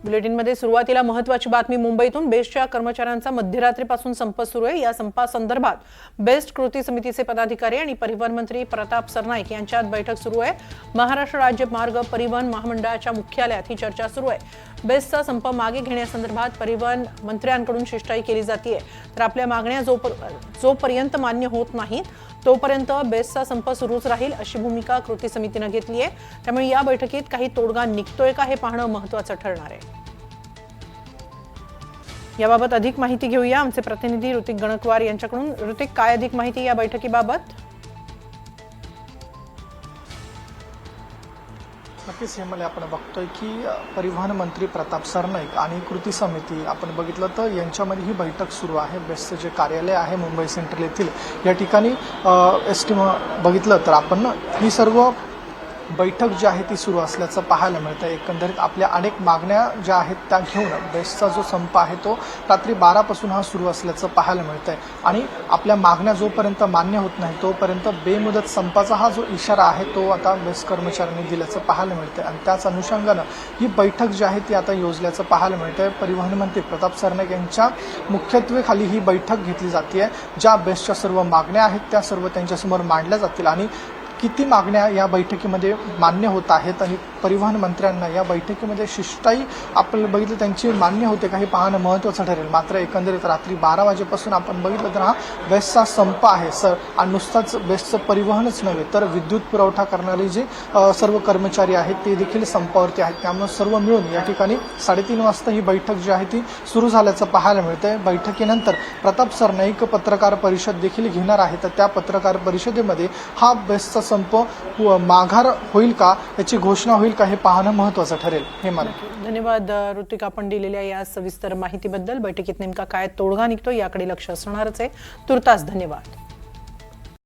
बुलेटिनमध्ये सुरुवातीला महत्त्वाची बातमी मुंबईतून बेस्टच्या कर्मचाऱ्यांचा मध्यरात्रीपासून संप सुरू आहे। या संपासंदर्भात बेस्ट कृती समितीचे पदाधिकारी आणि परिवहन मंत्री प्रताप सरनाईक यांच्यात बैठक सुरू आहे। महाराष्ट्र राज्य मार्ग परिवहन महामंडळाच्या मुख्यालयात ही चर्चा सुरू आहे। बेस्टचा संप मागे घेण्यासंदर्भात परिवहन मंत्र्यांकडून शिष्टाई केली जाते, तर आपल्या मागण्या जोपर्यंत मान्य होत नाहीत तोपर्यंत बेस्टचा संप सुरूच राहील अशी भूमिका कृती समितीने घेतली आहे। त्यामुळे या बैठकीत काही तोडगा निघतोय का हे पाहणं महत्त्वाचं ठरणार आहे। याबाबत अधिक माहिती घेऊया आमचे प्रतिनिधी ऋतिक गणकवार यांच्याकडून। ऋतिक, काय अधिक माहिती या बैठकीबाबत? नक्कीच हेमल, आपण बघतोय की परिवहन मंत्री प्रताप सरनाईक आणि कृती समिती आपण बघितलं तर यांच्यामध्ये ही बैठक सुरू आहे। बेस्टचे जे कार्यालय आहे मुंबई सेंट्रल येथील या ठिकाणी एसटी बघितलं तर आपण ही सर्व बैठक जी आहे ती सुरू असल्याचं पाहायला मिळतं। एकंदरीत आपल्या अनेक मागण्या ज्या आहेत त्या घेऊन बेस्टचा जो संप आहे तो रात्री 12 पासून हा सुरू असल्याचं पाहायला मिळतंय आणि आपल्या मागण्या जोपर्यंत मान्य होत नाही तोपर्यंत बेमुदत संपाचा हा जो इशारा आहे तो आता बेस्ट कर्मचाऱ्यांनी दिल्याचं पाहायला मिळतंय आणि त्याच अनुषंगानं ही बैठक जी आहे ती आता योजल्याचं पाहायला मिळतंय। परिवहन मंत्री प्रताप सरनाईक यांच्या मुख्यत्वेखाली ही बैठक घेतली जाते। ज्या बेस्टच्या सर्व मागण्या आहेत त्या सर्व त्यांच्यासमोर मांडल्या जातील आणि किती मागण्या या बैठकीमध्ये मान्य होत आहेत आणि परिवहन मंत्र्यांना या बैठकीमध्ये शिष्टाई आपल्याला बघितलं त्यांची मान्य होते का हे पाहणं महत्त्वाचं ठरेल। मात्र एकंदरीत रात्री 12 वाजेपासून आपण बघितलं तर हा बेस्टचा संप आहे आणि नुसताच बेस्टचं परिवहनच नव्हे तर विद्युत पुरवठा करणारी जी सर्व कर्मचारी आहेत ते देखील संपावरती आहेत। त्यामुळे सर्व मिळून या ठिकाणी 3:30 वाजता ही बैठक जी आहे ती सुरू झाल्याचं पाहायला मिळतंय। बैठकीनंतर प्रताप सरनाईक पत्रकार परिषद देखील घेणार आहे, तर त्या पत्रकार परिषदेमध्ये हा बेस्टचा संप माघार होईल का याची घोषणा होईल का हे पाहणं महत्त्वाचं ठरेल। हे मला धन्यवाद ऋतिक, आपण दिलेल्या या सविस्तर माहितीबद्दल। बैठकीत नेमका काय तोडगा निघतो याकडे लक्ष असणारच आहे। तुर्तास धन्यवाद।